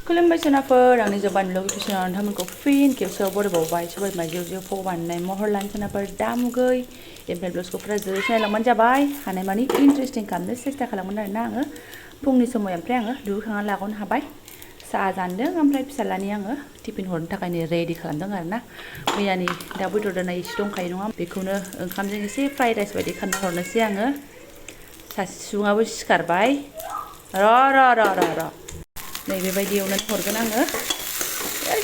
खुलुमबाय सोनाफोर आंनि जबानब्लग इउटुब चेनेलाव नोंथांमोनखौ फिन खेबसेयाव बरायबावबाय सबाय बिमा जिउ जिउ बानायनाय महर लानो सोनाफोर दामुगै एमफ्राय ब्लग्सखौ फुरा जोबोद लांबानो जाबाय हानायमानि इन्टारेस्टिं खालामनो सेस्था खालामगोन आरोना आङो फुंनि समाव ओमफ्राय आङो दुगैखांनानै लागनो हाबाय साहा जानदों ओमफ्राय फिसालानि आङो टिफिन हरनो थाखाय रेडि खालामदों आरोना मैयानि दाउ बेदर दोननाय एसे दंखायो नङा बेखौनो ओंखामजों एसे फ्राइड राइस बायदि खालामना हरनोसै आङो सासे सुबुङाबो सिखारबाय र' नै बेबायदि एवनानै हरगोन आङो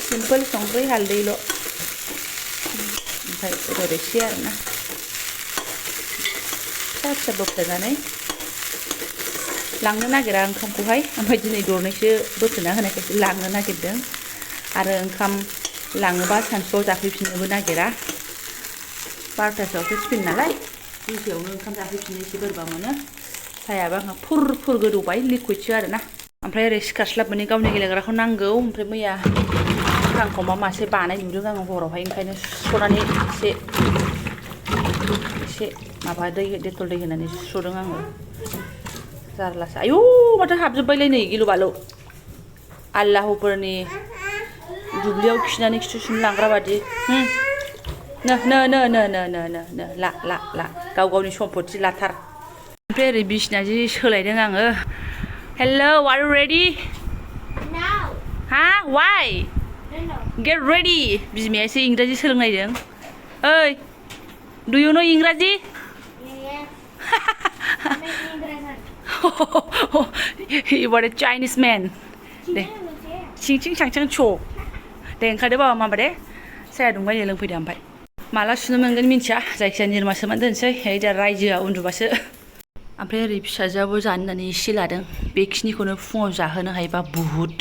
सिम्पोल संख्रि हालदैल' ओमफ्राय बेदर एसे आरोना फिसा फिसा बोफ्लेनानै लांनो नागिरा ओंखामखौहाय ओमफ्राय दिनै दरनैसो बोफ्लेना होनायखायसो लांनो नागिरदों आरो ओंखाम लाङोबा सानसुआव जाफैफिननोबो नागिरा 12थासोआवसो टिफिन नालाय 2थायावनो ओंखाम जाफैफिननो एसे बोरैबा मोनो साहायाबो आंहा फुर गोदौबाय लिकुइडसो आरोना ओमफ्राय ओरै सिखारस्लाब माने गावनि गेलेग्राखौ नांगौ ओमफ्राय मैया खांखमा मासे बानाय नुदों आङो हरावहाय ओंखायनो सुस्र'नानै एसे माबा डेटल दै होनानै सुस्र'दों आङो जारलासो आयौ माथो हाबजोब्बायलाय नै गिलु बालु आल्लाहुफोरनि दुब्लियाव खिनानै खिथु सुनो लांग्रा बादि नो ला गाव गावनि सम्पति लाथार ओमफ्राय ओरै बिसिना जि सोलायदों आङो Hello, are you ready? No. Huh? Why? No. Get ready. बिमाया एसे इंराजि सोलोंनायदों ओइ Do you know इंराजि? Yes. You are a Chinese man. दे सिं चां च' दे ओंखारदो बाबा माबा दे साया दुंबाय लोंफैदो ओमफ्राय माला सुनो मोनगोन मिन्थिया जायखिजाया निरमा सोमनानै दोनसै ओइ दा रायजोआ उन्दुबासो ओमफ्राय ओरै फिसाजोआबो जानो होननानै एसे लादों बेखिनिखौनो फुङाव जाहोनो हायोबा बुहुद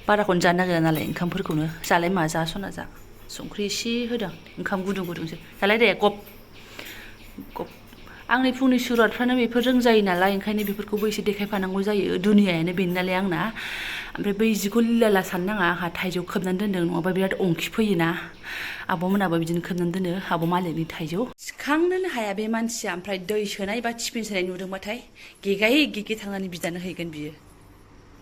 बाराखौनो जानो नागिरा नालाय ओंखामफोरखौनो जालाय मा जा सना जा संख्रि एसे होदों ओंखाम गुदुंसो जालाय दे गब आंनि फुंनि सुरुवातफ्रानो बेफोरजों जायो नालाय ओंखायनो बेफोरखौबो एसे देखायफानांगौ जायो दुनियायानो बेनो नालाय आंना ओमफ्राय बै जिखौ लिलाला साननो नाङा आंहा थाइजौ खोबनानै दोनदों नङाबा बिराद अंखि फैयोना आब'मोनाबो बिदिनो खोबनानै दोनो आब' मालिकनि थाइजौ सिखांनोनो हाया बे मानसिया ओमफ्राय दै सोनाय बा टिफिन सोनाय नुदोंबाथाय गेगे थांनानै बिदानो हैगोन बियो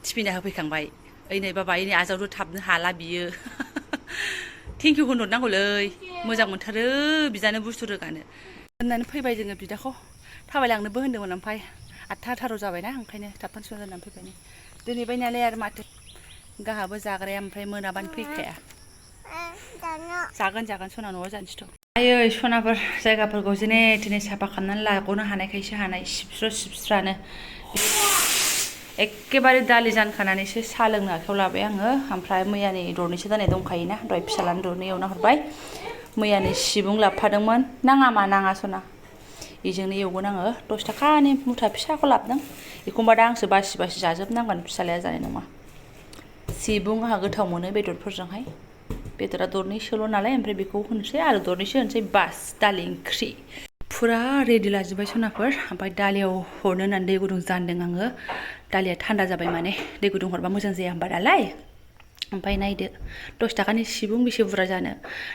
टिफिना होफैखांबाय ओइ नै बाबा ओइ आजावदो थाबनो हाला बियो थेंकिउ होनहरनांगौलै मोजां मोनथारो बिदानो बुस्थु रोगानो होननानै फैबाय जोङो बिदाखौ थाबायलांनोबो होन्दोंमोन ओमफ्राय 8:18 जाबायना ओंखायनो थाबथानो सुना दोननानै फैबाय दोनहैबाय नालाय आरो माथो गाहाबो जाग्राया ओमफ्राय मोनाबानो फैखाया जागोन सना न'आव जानोसैथ' आयै सनाफोर जायगाफोरखौ जेने थेने साफा खालामनानै लागनो हानायखायसो हानाय सिबस्रानो एखेबारे दालि जानखानानैसो साहा लोंनो आखायाव लाबाय आङो ओमफ्राय मैयानि दरनैसो दोननाय दंखायोना दहाय फिसालानि दरनै एवना हरबाय मैयानि सिबुं लाबोफादोंमोन नाङा सना बेजोंनो एवगोन आङो 10 थाखानि मुथा फिसाखौ लाबोदों एखमबा दा आंसो बासि जाजोबनांगोन फिसालाया जानाय नङा सिबुं आंहा गोथाव मोनो बेदरफोरजोंहाय बेदरा दरनैसोल' नालाय ओमफ्राय बेखौ होनोसै आलु दरनैसो होनोसै बास दालि ओंख्रि फुरा रेडि लाजोब्बाय सनाफोर ओमफ्राय दालियाव हरनो होननानै दै गुदुं जानदों आङो दालिया थान्दा जाबाय माने दै गुदुं हरबा मोजां जाया होमबा दालाय ओमफ्राय नायदो 10 थाखानि सिबुं बेसे बुरजा जानो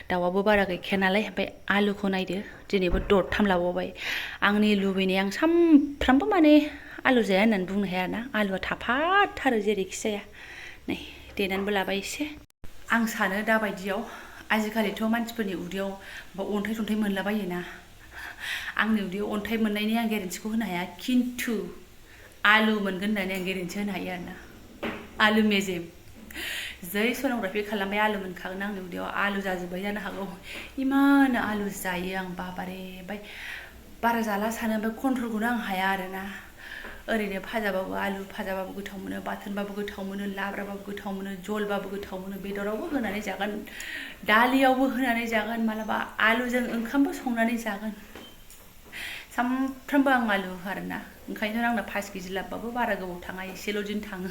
दाउआबो बारा गैखाया नालाय ओमफ्राय आलुखौ नायदो दिनैबो दरथाम लाबावबाय आंनि लुबैनाया आं सामफ्रामबो माने आलु जाया होननानै बुंनो हाया आरोना आलुआ थाफाथारो जेरैखि जाया नै देनानैबो लाबाय एसे आं सानो दाबायदियाव आजिखालिथ' मानसिफोरनि उदैयाव अन्थाइ मोनलाबायोना आंनि उदैयाव अन्थाइ मोननायनि आं गेरेन्टिखौ होनो हाया खिन्थु आलु मोनगोन होननानै आं गेरेन्टि होनो हायो आरोना आलु मेजेम जै सन'ग्राफि खालामबाय आलु मोनखागोन आंनि उदैयाव आलु जाजोब्बाय जानो हागौ इमान आलु जायो आं बाबारे ओमफ्राय बारा जाला सानो ओमफ्राय कन्ट्रलखौनो आं हाया आरोना ओरैनो फाजाबाबो आलु फाजाबाबो गोथाव मोनो बाथोनबाबो गोथाव मोनो लाब्राबाबो गोथाव मोनो जलबाबो गोथाव मोनो बेदरावबो होनानै जागोन दालियावबो होनानै जागोन मालाबा आलुजों ओंखामबो संनानै जागोन सामफ्रामबो आं आलु आरोना ओंखायनो आंना 5 केजि लाबबाबो बारा गोबाव थाङा एसेल' दिन थाङो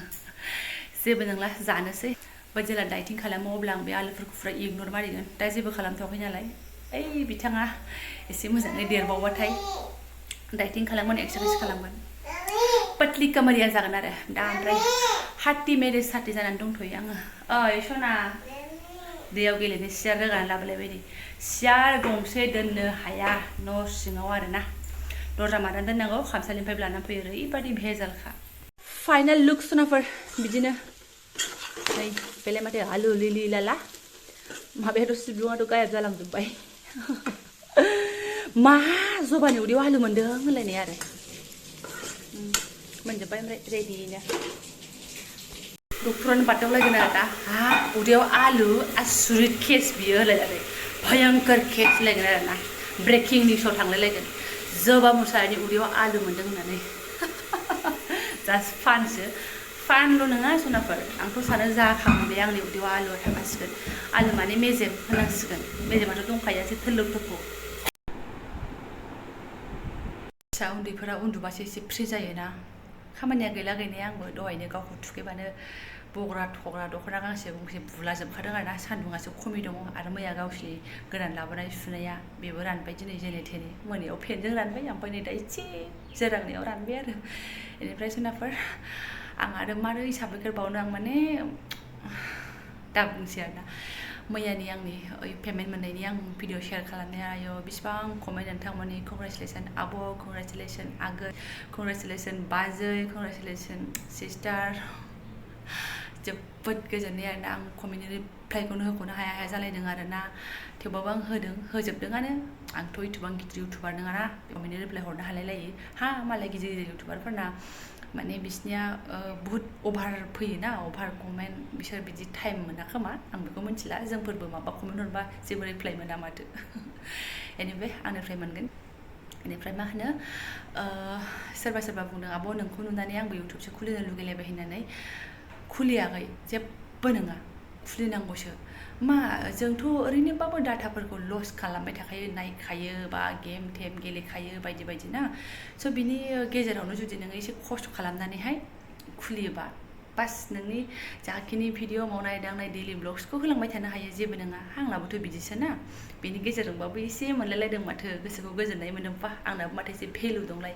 जेबो नंला जानोसै ओमफ्राय जेला डाइटिं खालामो अब्ला आं बे आलुफोरखौ फुरा इगनर मारिगोन दा जेबो खालामथ'वाखै नालाय ओइ बिथाङा एसे मोजाङै देरबावबाथाय डाइटिं खालामगोन एक्सारसाइस खालामगोन पतली कमरिया जागोन आरो दा ओमफ्राय हाथि मेरे साथि जानानै दंथ'यो आङो ओइ सना दैयाव गेलेनो सियार रोगानानै लाबोलायबाय नै सियार गंसे दोननो हाया न' सिङाव आरोना दरजा मानानै दोननांगौ खामसालिनिफ्राय लानानै फैयो ओरैबायदि भेजालखा फाइनाल लुक सनाफोर बिदिनो नै बेलाय माथो आलु लिलि लाला माबायाथ' सिब्रुआथ' गायब जालांजोब्बाय मा जबानि उदैयाव आलु मोन्दों होनलायनाय आरो मोनजोब्बाय ओमफ्राय रेडिनो डक्टरानो बादावलायगोन आरो दा हा उदैयाव आलु आसुरित केस बियो होनलायनानै भयंकर केस होनलायगोन आरो ना ब्रेकिं निउसाव थांलायलायगोन जोबा मुसाहारिनि उदैयाव आलु मोन्दों होननानै जास्ट फानसो फानल' नङा सनाफोर आंथ' सानो जाखाङो बे आंनि उदैयाव आलुआ थाखासिगोन आलु माने मेजेम होनांसिगोन मेजेमाथ' दंखायोसो थोरलोब थोरखौ फिसा उन्दैफोरा उन्दुबासो एसे फ्रि जायोना खामानिया गैला गैनाया आंबो दहायनो गावखौ थुखैबानो बग्रा थग्रा दख'ना गांसे गंसे बुलाजोबखादों आरो ना सान्दुंआसो खमि दङ आरो मैया गावसिनि गोदान लाबोनाय सुनाया बेबो रानबाय दिनै जेने थेने मोनायाव फेनजों रानबाय ओमफ्राय नै दा एसे जोरांनायाव रानबाय आरो बेनिफ्राय सोनाफोर आं आरो मारै साबायखर बावनो आं माने दा बुंसै आरो ना मैयानि आंनि पेमेन्ट मोननायनि आं भिडिअ शेयार खालामनाया आयो बेसिबां कमेन्ट नोंथांमोननि कंग्रेचुलेसन आब' कंग्रेचुलेसन आगै कंग्रेचुलेसन बाजै कंग्रेचुलेसन सिस्टार जोबोद गोजोननाय आरोना आं कमेन्टनि रिप्लाइखौनो होख'नो हाया हाया जालायदों आरोना थेवबाबो आं होजोबदोंआनो आंथ' इउटुबां गिदिर इउटुबार नङाना कमेन्टनि रिप्लाइ हरनो हालायलायो हा मालाय गिदिर गिदिर इउटुबारफोरना माने बिसनिया बुहुत अभार फैयोना अभार कमेन्ट बिसोर बिदि टाइम मोना खोमा आं बेखौ मिथिला जोंफोरबो माबा कमेन्ट हरबा जेबो रिप्लाइ मोना माथो बेनिफ्राय आंनिफ्राय मोनगोन बेनिफ्राय मा होनो सोरबा सोरबा बुंदों आब' नोंखौ नुनानै आंबो इउटुबसो खुलिनो लुगैलायबाय होननानै खुलियाखै जेबो नङा खुलिनांगौसो मा जोंथ' ओरैनोबाबो डाटाफोरखौ लस खालामबाय थाखायो नायखायो बा गेम टेम गेलेखायो बायदि बायदि ना स' बिनि गेजेरावनो जुदि नोङो एसे खस्थ' खालामनानैहाय खुलियोबा बास नोंनि जाखिनि भिडिअ मावनाय दांनाय डेलि ब्लग्सखौ होलांबाय थानो हायो जेबो नङा आंनाबोथ' बिदिसो ना बेनि गेजेरजोंबाबो एसे मोनलायलायदों माथो गोसोखौ गोजोननाय मोनदोंबा आंनाबो माथो एसे भेलु दंलाय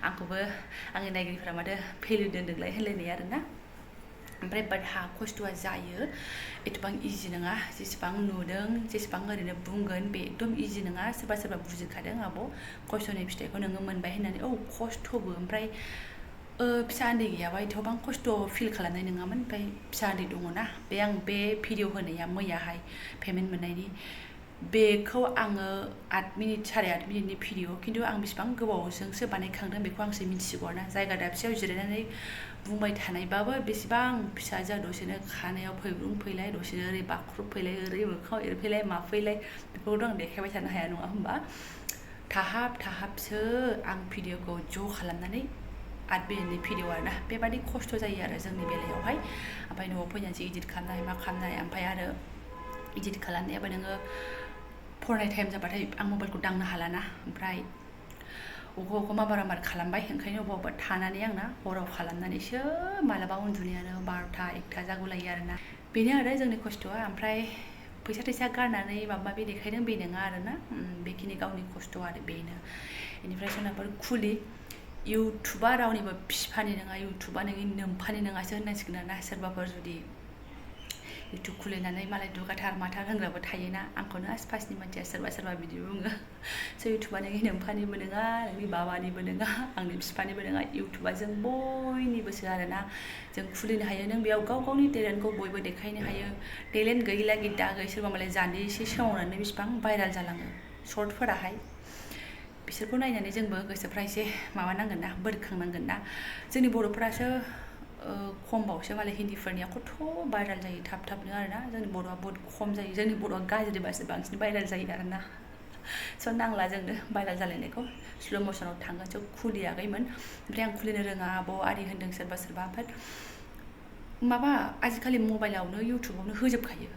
आंखौबो आंनि नायगिरिफोरा माथो भेलु दोनदोंलाय होनलायनाय आरोना ओमफ्राय बाट हा खस्थ'आ जायो एथबां इजि नङा जेसेबां नुदों जेसेबां ओरैनो बुंगोन बे एकदम इजि नङा सोरबा सोरबा बुजिखादों आब' खस्थ'नि फिथाइखौ नोङो मोनबाय होननानै औ खस्थ'बो ओमफ्राय फिसा उन्दै गैयाबा एथबां खस्थ' फिल खालामनाय नङामोन ओमफ्राय फिसा उन्दै दङना आं बे भिडिअ होनाया मैयाहाय पेमेन्ट मोननायनि बेखौ आङो 8 मिनिट 8.5 मिनिटनि भिडिअ खिन्थु आं बेसिबां गोबावजोंसो बानायखांदों बेखौ आंसो मिथिसिगौ ना जायगा दाबसेयाव जिरायनानै बुंबाय थानायबाबो बेसेबां फिसा जा दसेनो खानायाव फैब्रुं फैलाय दसेनो ओरै बाख्रुब फैलाय ओरै मोखाङाव एरफैलाय माफैलाय बेफोरखौथ' आं देखायबाय थानो हाया नङा होमबा थाहाबसो आं भिडिअखौ ज' खालामनानै 8 मिनिटनि भिडिअ आरोना बेबादि खस्थ' जायो आरो जोंनि बेलायावहाय ओमफ्राय न'आव फैनानैसो इडिट खालामनाय मा खालामनाय ओमफ्राय आरो इडिट खालामनायाबो नोङो फरायनाय टाइम जाबाथाय आं मबाइलखौ दांनो हालाना ओमफ्राय अबेखौ माबार खालामबाय ओंखायनो अबेबा थानानै आंना हराव खालामनानैसो मालाबा उन्दुनायानो 12ता 1ता जागुलायो आरोना बेनो आरो जोंनि खस्थ'आ ओमफ्राय फैसा थैसा गारनानै माबा माबि देखायदों बे नङा आरोना बेखिनि गावनि खस्थ' आरो बेनो बेनिफ्राय सोरनाफोर खुलि इउटुबा रावनिबो बिफानि नङा इउटुबा नोंनि नोम्फानि नङासो होननांसिगोन आरोना सोरबाफोर जुदि इउटुब खुलिनानै मालाय दुगाथार माथार होनग्राबो थायोना आंखौनो आसपासनि मानसिया सोरबा बिदि बुङो स' इउटुबा नोंनि नोम्फानिबो नङा नोंनि बाबानिबो नङा आंनि बिफानिबो नङा इउटुबा जों बयनिबोसो आरोना जों खुलिनो हायो नों बेयाव गाव गावनि टेलेन्टखौ बयबो देखायनो हायो टेलेन्ट गैयिला गिद्दा गै सोरबा मालाय जान्दै एसे सोमावनानै बेसिबां भाइराल जालाङो सर्टफोराहाय बिसोरखौ नायनानै जोंबो गोसोफ्रा एसे माबानांगोन ना बोरखांनांगोन ना जोंनि बर'फोरासो खमबावसो मालाय हिन्दीफोरनिया खथ' भाइराल जायो थाबनो आरोना जोंनि बर'आ बहुत खम जायो जोंनि बर'आ गाज्रिबासो बांसिन भाइराल जायो आरोना स' नांला जोंनो भाइराल जालायनायखौ स्ल' मसनाव थांगोन स' खुलियाखैमोन ओमफ्राय आं खुलिनो रोङा आब' आरि होन्दों सोरबा ओमफ्राय माबा आजिखालि मबाइलावनो इउटुबावनो होजोबखायो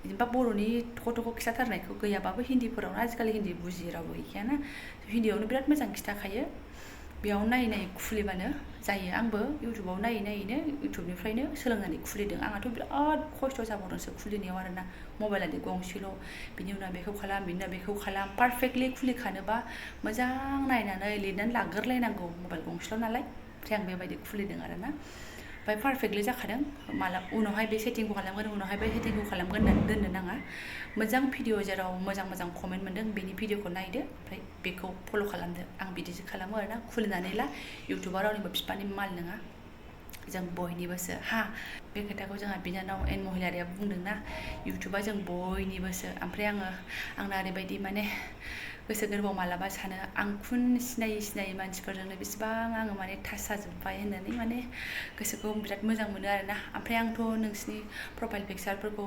जेनेबा बर'नि थख' खिथाथारनायखौ गैयाबाबो हिन्दीफोरावनो आजिखालि हिन्दी बुजियो रावबो गैखायाना हिन्दीयावनो बिराद मोजां खिथाखायो बेयाव नायै खुलिबानो जायो आंबो इउटुबाव नायैनो इउटुबनिफ्रायनो सोलोंनानै खुलिदों आंहाथ' बिराद खस्थ' जाबावदोंसो खुलिनायाव आरोना मबाइलानो गंसेल' बिनि उनाव बेखौ खालाम बिनि उनाव बेखौ खालाम पारफेक्टलि खुलिखानोबा मोजां नायनानै लिरनानै लाग्रोलायनांगौ मबाइल गंसेल' नालाय ओमफ्राय आं बेबायदि खुलिदों आरोना ओमफ्राय पारफेक्टलि जाखादों माला उनावहाय बे सेटिंखौ खालामगोन उनावहाय बे सेटिंखौ खालामगोन होननानै दोननो नाङा मोजां भिडिअ जेराव मोजां कमेन्ट मोनदों बेनि भिडिअखौ नायदो ओमफ्राय बेखौ फल' खालामदो आं बिदिसो खालामो आरोना खुलिनानै ला इउटुबाव रावनिबो बिफानि माल नङा जों बयनिबोसो बे खोथाखौ जोंहा बिनानाव एन महिलारिया बुंदोंना इउटुबा जों बयनिबोसो ओमफ्राय आंना ओरैबायदि माने गोसो गोरबोआव मालाबा सानो आं खुन सिनायै मानसिफोरजोंनो बेसेबां आङो माने टाच जाजोब्बाय होननानै माने गोसोखौ बिराद मोजां मोनो आरोना ओमफ्राय आंथ' नोंसिनि प्रफाइल पिकचारफोरखौ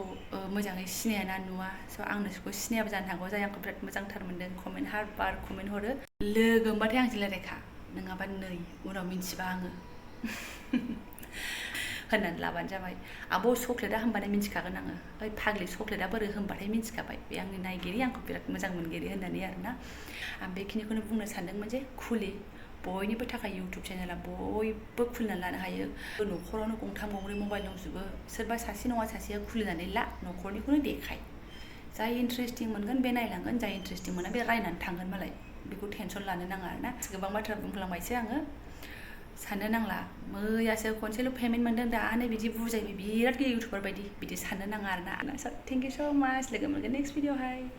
मोजाङै सिनायाना नुवा स' आं नोंसोरखौ सिनायाबो जानो हागौ जाय आंखौ बिराद मोजांथार मोनदों कमेन्ट हरो लोगो मोनबाथाय आंजों रायलायखा नङाबा नै उनाव मिन्थिबा आङो होननानै लाबानो जाबाय आब' चक्लेटआ होनबानो मिन्थिखागोन आङो ओइ फाग्लि चक्लेटआ बोरै होनबाथाय मिन्थिखाबाय बे आंनि नायगिरि आंखौ बिराद मोजां मोनगिरि होननानै आरोना आं बेखिनिखौनो बुंनो सानदोंमोन जे बयनिबो थाखाय इउटुब चेनेला बयबो खुलिनानै लानो हायो न'खरावनो गंथाम गंब्रै मबाइल दंजोबो सोरबा सासे नङा सासेया खुलिनानै ला न'खरनिखौनो देखाय जाय इन्टारेस्टिं मोनगोन बे नायलांगोन जाय इन्टारेस्टिं मोना बे रायनानै थांगोन मालाय बेखौ टेनसन लानो नाङा आरोना गोबां बाथ्रा बुंफ्लांबायसो आङो साननो नांला मैयासो खनसेल' पेमेन्ट मोनदों दानो बिदि बुजायबाय बिराद इउटुबार बायदि बिदि साननो नाङा आरोना थेंक इउ स' माच लोगो मोनगोन नेक्स्ट भिडिअ'हाय